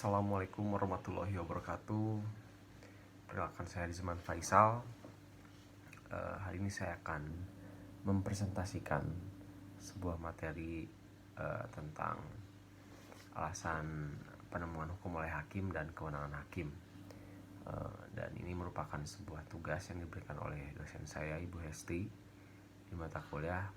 Assalamualaikum warahmatullahi wabarakatuh. Perkenalkan, saya Rizman Faisal. Hari ini saya akan mempresentasikan sebuah materi tentang alasan penemuan hukum oleh hakim dan kewenangan hakim. Dan ini merupakan sebuah tugas yang diberikan oleh dosen saya, Ibu Hesti, di mata kuliah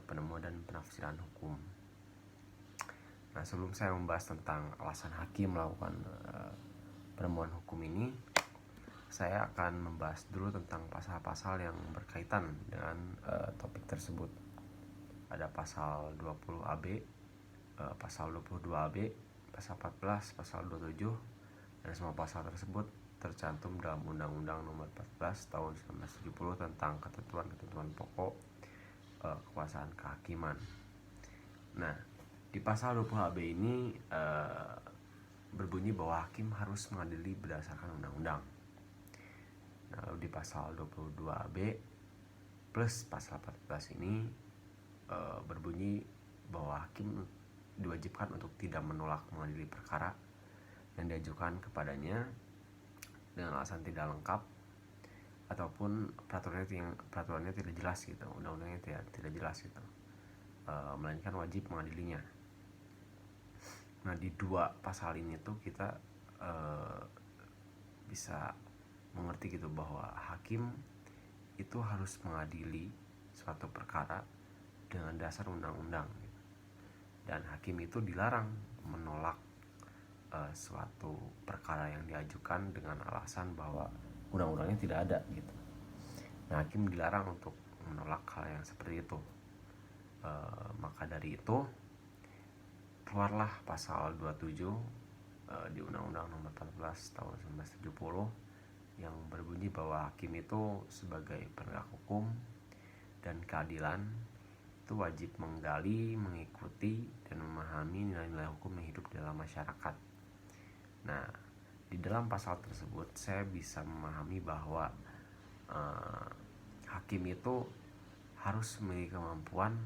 penemuan dan penafsiran hukum. Nah, sebelum saya membahas tentang alasan hakim melakukan penemuan hukum ini, saya akan membahas dulu tentang pasal-pasal yang berkaitan dengan topik tersebut. Ada pasal 20 AB, pasal 22 AB, pasal 14, pasal 27, dan semua pasal tersebut tercantum dalam Undang-Undang Nomor 14 Tahun 1970 tentang ketentuan-ketentuan pokok kekuasaan kehakiman. Nah, di pasal 20 AB ini berbunyi bahwa hakim harus mengadili berdasarkan undang-undang. Nah, lalu di pasal 22 AB plus pasal 14 ini berbunyi bahwa hakim diwajibkan untuk tidak menolak mengadili perkara yang diajukan kepadanya dengan alasan tidak lengkap ataupun peraturannya tidak jelas gitu, undang-undangnya tidak jelas gitu, melainkan wajib mengadilinya. Nah, di dua pasal ini tuh kita bisa mengerti gitu bahwa hakim itu harus mengadili suatu perkara dengan dasar undang-undang gitu. Dan hakim itu dilarang menolak suatu perkara yang diajukan dengan alasan bahwa undang-undangnya tidak ada gitu. Nah, hakim dilarang untuk menolak hal yang seperti itu. Maka dari itu keluarlah pasal 27 di Undang-Undang Nomor 14 Tahun 1970 yang berbunyi bahwa hakim itu sebagai penegak hukum dan keadilan itu wajib menggali, mengikuti, dan memahami nilai-nilai hukum yang hidup dalam masyarakat. Nah, di dalam pasal tersebut saya bisa memahami bahwa hakim itu harus memiliki kemampuan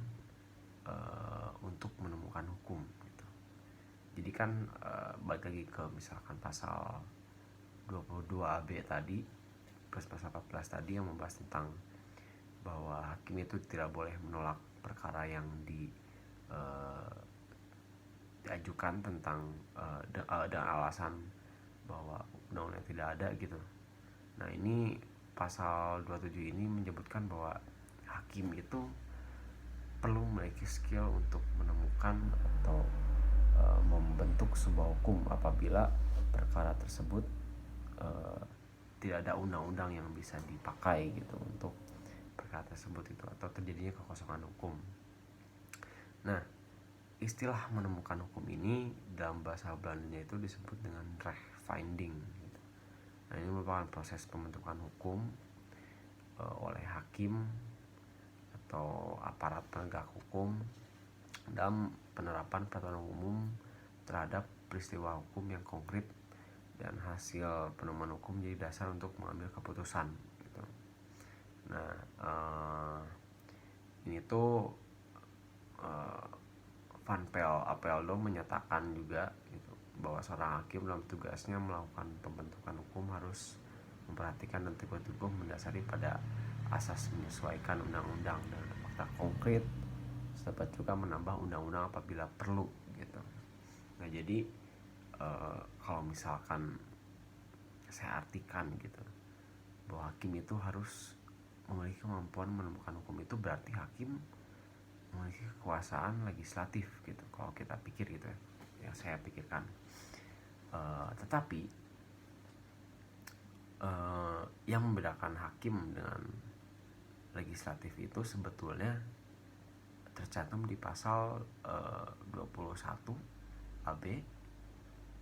untuk menemukan hukum gitu. Jadi kan balik lagi ke misalkan pasal 22 AB tadi plus pasal 14 tadi yang membahas tentang bahwa hakim itu tidak boleh menolak perkara yang diajukan tentang dengan alasan bahwa undang-undang tidak ada gitu. Nah, ini pasal 27 ini menyebutkan bahwa hakim itu perlu memiliki skill untuk menemukan atau membentuk sebuah hukum apabila perkara tersebut tidak ada undang-undang yang bisa dipakai gitu untuk perkara tersebut itu, atau terjadinya kekosongan hukum. Nah, istilah menemukan hukum ini dalam bahasa Belandanya itu disebut dengan rechtfinding gitu. Nah, ini merupakan proses pembentukan hukum oleh hakim atau aparat penegak hukum dalam penerapan peraturan umum terhadap peristiwa hukum yang konkret, dan hasil penemuan hukum jadi dasar untuk mengambil keputusan gitu. Nah, ini tuh Van Apeldo menyatakan juga gitu, bahwa seorang hakim dalam tugasnya melakukan pembentukan hukum harus memperhatikan dan teguh-teguh mendasari pada asas menyesuaikan undang-undang dan fakta konkret, dapat juga menambah undang-undang apabila perlu gitu. Nah, jadi kalau misalkan saya artikan gitu bahwa hakim itu harus memiliki kemampuan menemukan hukum, itu berarti hakim memiliki kekuasaan legislatif gitu kalau kita pikir gitu ya, yang saya pikirkan. Tetapi yang membedakan hakim dengan legislatif itu sebetulnya tercantum di pasal 21 AB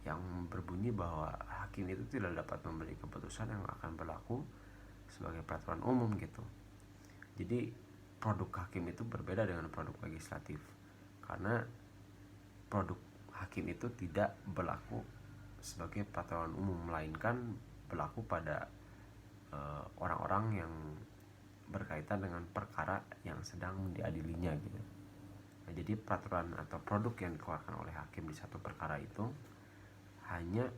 yang berbunyi bahwa hakim itu tidak dapat memberi keputusan yang akan berlaku sebagai peraturan umum gitu. Jadi produk hakim itu berbeda dengan produk legislatif, karena produk hakim itu tidak berlaku sebagai peraturan umum, melainkan berlaku pada orang-orang yang berkaitan dengan perkara yang sedang diadilinya gitu. Nah, jadi peraturan atau produk yang dikeluarkan oleh hakim di satu perkara itu hanya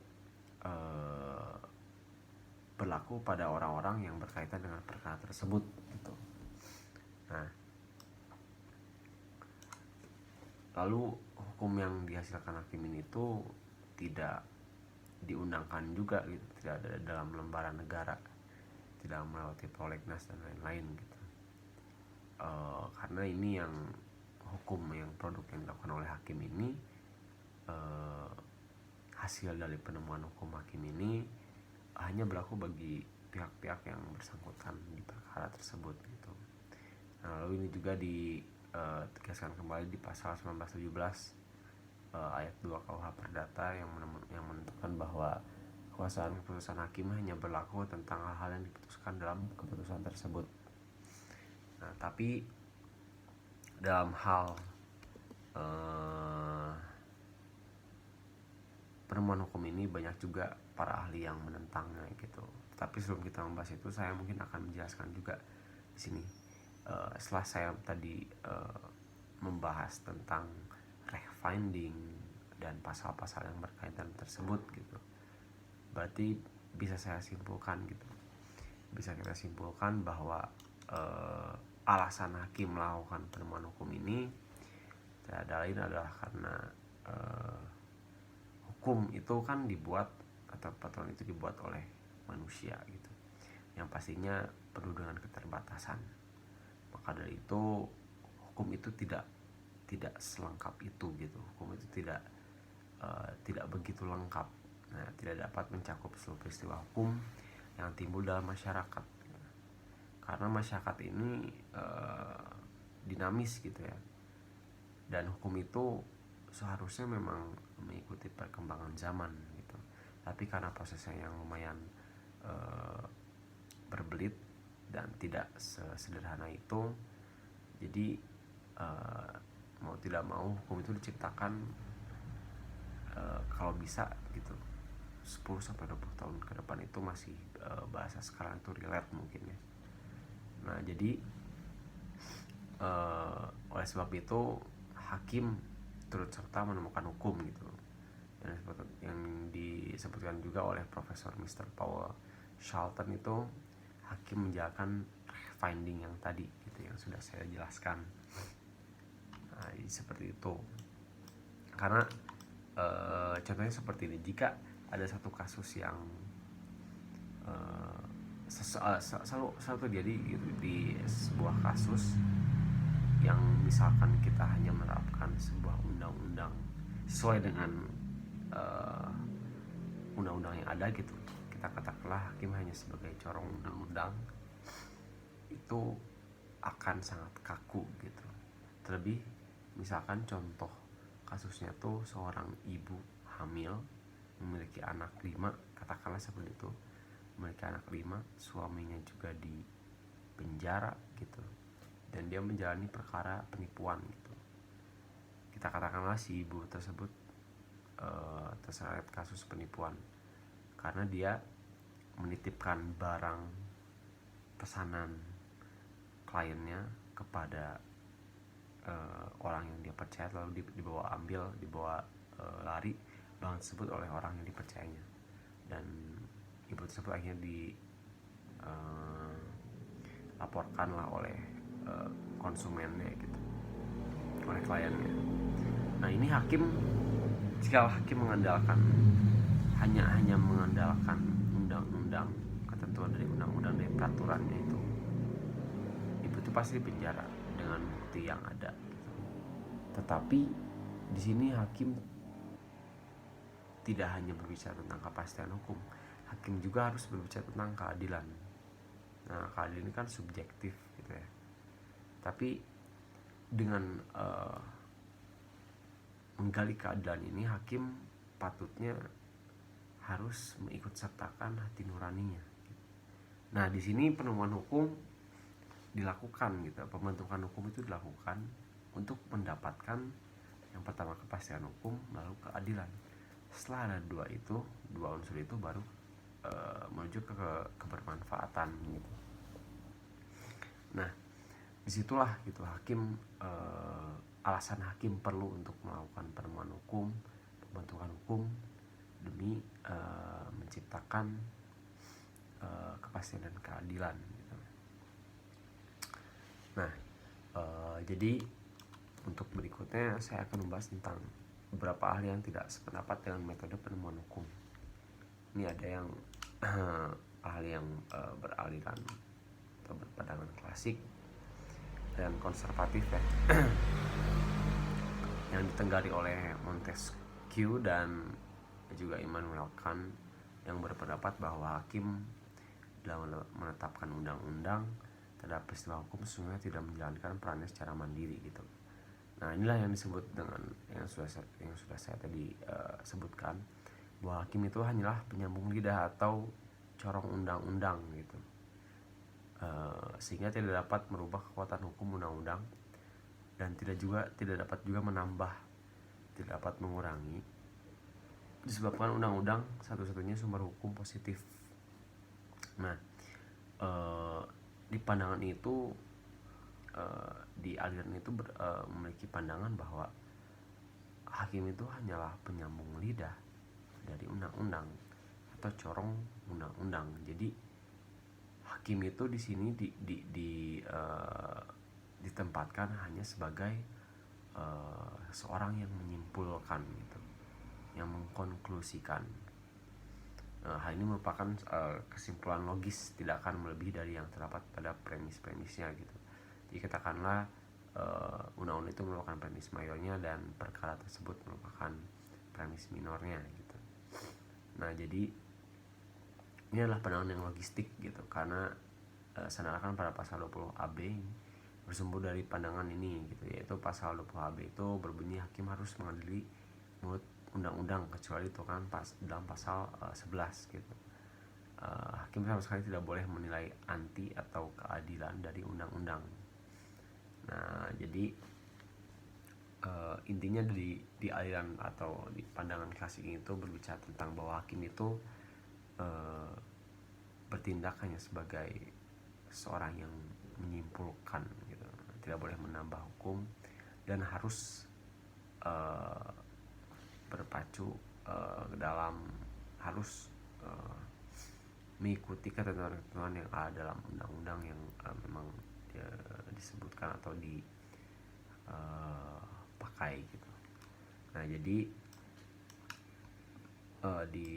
berlaku pada orang-orang yang berkaitan dengan perkara tersebut gitu. Nah, lalu hukum yang dihasilkan hakim ini itu tidak diundangkan juga gitu, tidak ada dalam lembaran negara, tidak melewati prolegnas dan lain-lain gitu. Karena ini yang hukum yang produk yang dilakukan oleh hakim ini, hasil dari penemuan hukum hakim ini hanya berlaku bagi pihak-pihak yang bersangkutan di perkara tersebut gitu. Nah, lalu ini juga ditegaskan kembali di pasal 1917 ayat 2 KUH Perdata yang menentukan bahwa kekuasaan keputusan hakim hanya berlaku tentang hal-hal yang diputuskan dalam keputusan tersebut. Nah, tapi dalam hal penemuan hukum ini banyak juga para ahli yang menentangnya gitu. Tapi sebelum kita membahas itu, saya mungkin akan menjelaskan juga di sini. Setelah saya tadi membahas tentang finding dan pasal-pasal yang berkaitan tersebut gitu, berarti bisa saya simpulkan gitu, bisa kita simpulkan bahwa alasan hakim melakukan penemuan hukum ini tidak lain adalah karena hukum itu kan dibuat atau peraturan itu dibuat oleh manusia gitu, yang pastinya penuh dengan keterbatasan. Maka dari itu hukum itu tidak selengkap itu gitu. Hukum itu tidak begitu lengkap. Nah, tidak dapat mencakup seluruh peristiwa hukum yang timbul dalam masyarakat. Karena masyarakat ini dinamis gitu ya. Dan hukum itu seharusnya memang mengikuti perkembangan zaman gitu. Tapi karena prosesnya yang lumayan berbelit dan tidak sesederhana itu, jadi mau tidak mau hukum itu diciptakan kalau bisa gitu 10-20 tahun ke depan itu masih bahasa sekarang itu relate mungkin ya. Nah, jadi oleh sebab itu hakim turut serta menemukan hukum gitu, yang disebutkan juga oleh Profesor Mr. Paul Shelton itu hakim menjalankan finding yang tadi gitu, yang sudah saya jelaskan. Nah, seperti itu. Karena contohnya seperti ini, jika ada satu kasus yang selalu terjadi gitu, di sebuah kasus yang misalkan kita hanya menerapkan sebuah undang-undang sesuai dengan undang-undang yang ada gitu, kita katakanlah hakim hanya sebagai corong undang-undang, itu akan sangat kaku gitu. Terlebih misalkan contoh kasusnya tuh seorang ibu hamil memiliki anak 5, katakanlah seperti itu, memiliki anak 5, suaminya juga di penjara gitu, dan dia menjalani perkara penipuan gitu. Kita katakanlah si ibu tersebut terseret kasus penipuan karena dia menitipkan barang pesanan kliennya kepada orang yang dia percaya, lalu dibawa lari barang tersebut oleh orang yang dipercayanya, dan ibu tersebut akhirnya dilaporkanlah oleh konsumennya gitu, oleh kliennya. Nah, ini jika hakim hanya mengandalkan undang-undang, ketentuan dari undang-undang, dari peraturannya itu pasti dipenjara dengan bukti yang ada gitu. Tetapi di sini hakim tidak hanya berbicara tentang kepastian hukum, hakim juga harus berbicara tentang keadilan. Nah, keadilan ini kan subjektif gitu ya. Tapi dengan menggali keadilan ini, hakim patutnya harus mengikut sertakan hati nuraninya. Nah, di sini penemuan hukum dilakukan gitu, pembentukan hukum itu dilakukan untuk mendapatkan yang pertama kepastian hukum, lalu keadilan. Setelah ada dua unsur itu baru menuju ke kebermanfaatan gitu. Nah, disitulah gitu hakim alasan hakim perlu untuk melakukan penemuan hukum, pembentukan hukum, demi menciptakan kepastian dan keadilan gitu. Nah, jadi untuk berikutnya saya akan membahas tentang beberapa ahli yang tidak sependapat dengan metode penemuan hukum. Ini ada yang ahli yang beraliran atau berpandangan klasik dan konservatif ya, yang ditenggari oleh Montesquieu dan juga Immanuel Kant, yang berpendapat bahwa hakim dalam menetapkan undang-undang terhadap peristiwa hukum sesungguhnya tidak menjalankan perannya secara mandiri gitu. Nah, inilah yang disebut dengan yang sudah saya tadi sebutkan, bahwa hakim itu hanyalah penyambung lidah atau corong undang-undang gitu, sehingga tidak dapat merubah kekuatan hukum undang-undang dan tidak dapat juga menambah, tidak dapat mengurangi, disebabkan undang-undang satu-satunya sumber hukum positif. Nah, di pandangan itu, di aliran itu memiliki pandangan bahwa hakim itu hanyalah penyambung lidah dari undang-undang atau corong undang-undang. Jadi hakim itu di sini ditempatkan hanya sebagai seorang yang menyimpulkan gitu, yang mengkonklusikan. Hal ini merupakan kesimpulan logis, tidak akan melebihi dari yang terdapat pada premis-premisnya gitu. Jadi katakanlah undang-undang itu merupakan premis mayornya dan perkara tersebut merupakan premis minornya gitu. Nah, jadi ini adalah pandangan yang logistik gitu, karena sandarkan pada pasal 20 AB bersumber dari pandangan ini gitu, yaitu pasal 20 AB itu berbunyi hakim harus mengadili menurut undang-undang kecuali itu kan dalam pasal 11 gitu. Hakim sama sekali tidak boleh menilai anti atau keadilan dari undang-undang. Nah, jadi intinya di aliran atau di pandangan klasik itu berbicara tentang bahwa hakim itu bertindak hanya sebagai seorang yang menyimpulkan gitu, tidak boleh menambah hukum dan harus berpacu dalam harus mengikuti ketentuan-ketentuan yang ada dalam undang-undang yang memang disebutkan atau dipakai gitu. Nah, jadi di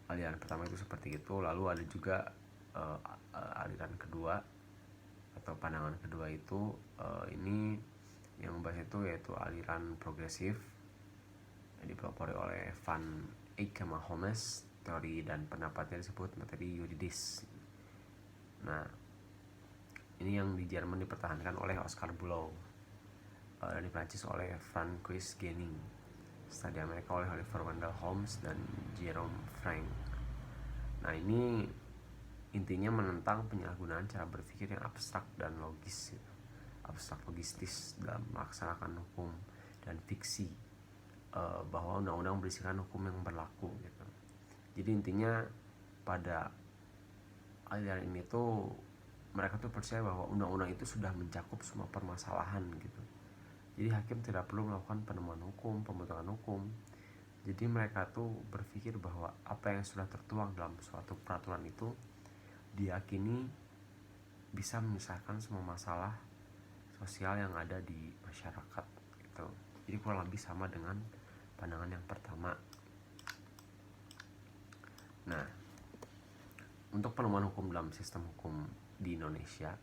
aliran pertama itu seperti itu. Lalu ada juga aliran kedua atau pandangan kedua itu ini yang membahas itu yaitu aliran progresif yang dipelopori oleh Van Eyck sama Holmes. Teori dan pendapatnya disebut materi yuridis. Nah, ini yang di Jerman dipertahankan oleh Oscar Bulow, dan di Prancis oleh Francois Genning, serta di Amerika oleh Oliver Wendell Holmes dan Jerome Frank. Nah, ini intinya menentang penyalahgunaan cara berpikir yang abstrak dan logis gitu. Abstrak logistis dalam melaksanakan hukum dan fiksi, bahwa undang-undang berisikan hukum yang berlaku gitu. Jadi intinya pada aliran ini tuh mereka tuh percaya bahwa undang-undang itu sudah mencakup semua permasalahan gitu. Jadi hakim tidak perlu melakukan penemuan hukum, pembentukan hukum. Jadi mereka tuh berpikir bahwa apa yang sudah tertuang dalam suatu peraturan itu diyakini bisa menyelesaikan semua masalah sosial yang ada di masyarakat gitu. Jadi kurang lebih sama dengan pandangan yang pertama. Nah, untuk penemuan hukum dalam sistem hukum di Indonesia,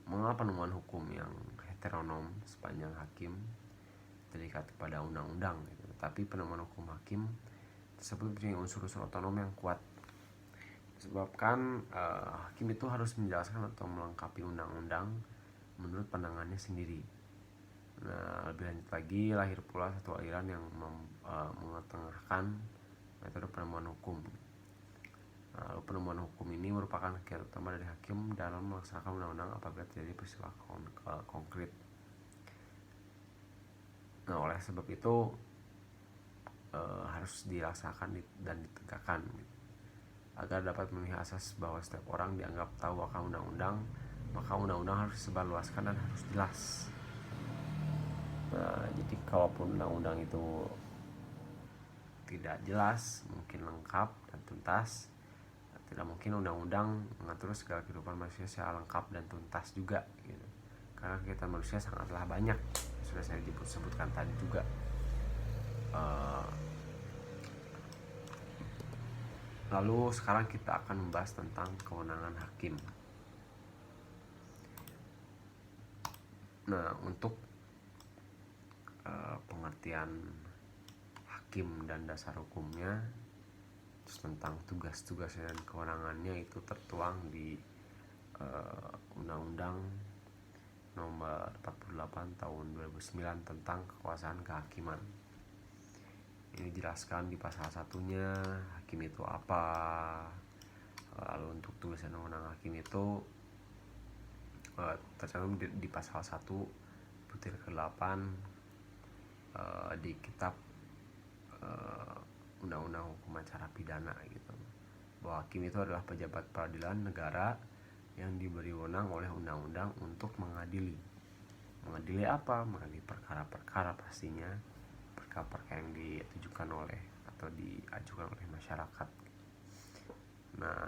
mengapa penemuan hukum yang heteronom sepanjang hakim terikat pada undang-undang gitu. Tapi penemuan hukum hakim tersebut punya unsur-unsur otonom yang kuat, disebabkan hakim itu harus menjelaskan atau melengkapi undang-undang menurut pandangannya sendiri. Nah, lebih lanjut lagi, lahir pula satu aliran yang mengetengahkan metode penemuan hukum. Nah, penemuan hukum ini merupakan kegiatan utama dari hakim dalam melaksanakan undang-undang apabila terjadi peristiwa konkret. Nah, oleh sebab itu harus dilaksanakan dan ditegakkan gitu, agar dapat memenuhi asas bahwa setiap orang dianggap tahu akan undang-undang, maka undang-undang harus disebarluaskan dan harus jelas. Nah, jadi kalaupun undang-undang itu tidak jelas, mungkin lengkap dan tuntas. Tidak mungkin undang-undang mengatur segala kehidupan manusia secara lengkap dan tuntas juga gitu. Karena kegiatan manusia sangatlah banyak, sudah saya sebutkan tadi juga. Lalu sekarang kita akan membahas tentang kewenangan hakim. Nah, untuk pengertian hakim dan dasar hukumnya, terus tentang tugas-tugasnya dan kewenangannya itu tertuang di Undang-Undang Nomor 48 Tahun 2009 tentang kekuasaan kehakiman. Ini dijelaskan di pasal 1-nya hakim itu apa. Lalu untuk tugas dan wewenang hakim itu tercantum di pasal 1 butir ke-8 di kitab Undang-Undang Hukum Acara Pidana gitu. Bahwa hakim itu adalah pejabat peradilan negara yang diberi wewenang oleh undang-undang untuk mengadili. Mengadili apa? Mengadili perkara-perkara pastinya, perkara-perkara yang ditujukan oleh atau diajukan oleh masyarakat. Nah,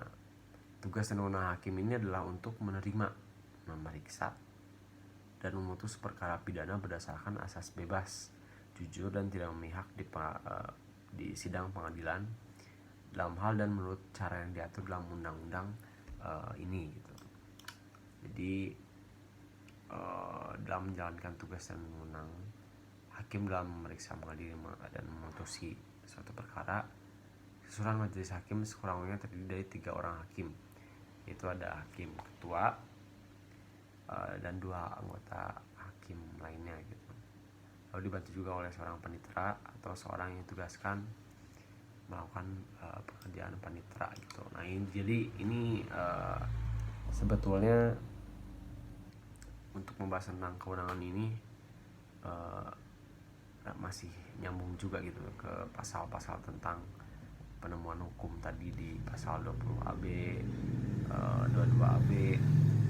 tugas dan wewenang hakim ini adalah untuk menerima, memeriksa, dan memutus perkara pidana berdasarkan asas bebas, jujur, dan tidak memihak di sidang pengadilan dalam hal dan menurut cara yang diatur dalam undang-undang ini gitu. Jadi dalam menjalankan tugas dan wewenang hakim dalam memeriksa, mengadili, dan memutusi suatu perkara, susunan majelis hakim sekurang-kurangnya terdiri dari 3 orang hakim, yaitu ada hakim ketua dan 2 anggota hakim lainnya gitu. Lalu dibantu juga oleh seorang panitera atau seorang yang ditugaskan melakukan pekerjaan panitera gitu. Nah, jadi ini sebetulnya untuk membahas tentang kewenangan ini masih nyambung juga gitu ke pasal-pasal tentang penemuan hukum tadi di pasal 20AB, 22AB,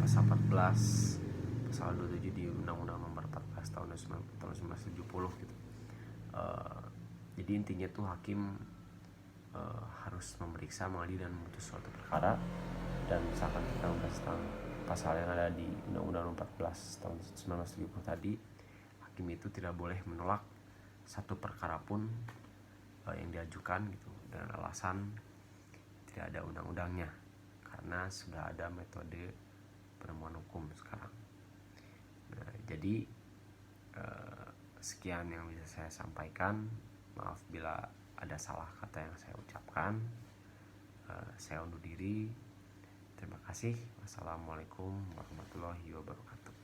pasal 14, pasal 27 di Undang-Undang Nomor 14 tahun 1970 gitu. Jadi intinya tuh hakim harus memeriksa, mengadili, dan memutus suatu perkara. Dan misalkan kita membahas tentang pasal yang ada di Undang-Undang 14 tahun 1970 tadi, hakim itu tidak boleh menolak satu perkara pun yang diajukan gitu dengan alasan tidak ada undang-undangnya, karena sudah ada metode penemuan hukum sekarang. Nah, jadi sekian yang bisa saya sampaikan. Maaf bila ada salah kata yang saya ucapkan. Saya undur diri. Terima kasih. Wassalamualaikum warahmatullahi wabarakatuh.